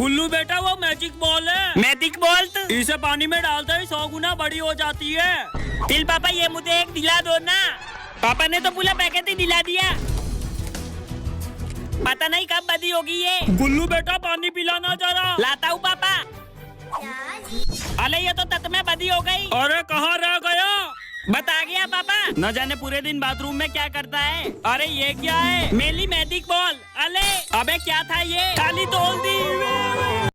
गुल्लू बेटा वो magic ball है। मैजिक बॉल तो इसे पानी में डालते ही 100 गुना बड़ी हो जाती है। दिल पापा ये मुझे एक दिला दो ना। पापा ने तो पूरा पैकेट ही दिला दिया। पता नहीं कब बदी होगी ये। गुल्लू बेटा पानी पिलाना जरा। लाता हूँ पापा। अरे ये तो तत में बदी हो गई। अरे कहाँ रह गया? बता गया पापा। न जाने पूरे दिन बाथरूम में क्या करता है। अरे ये क्या है? मेरी मैजिक बॉल। अले अबे क्या था ये? खाली तोड़ दी।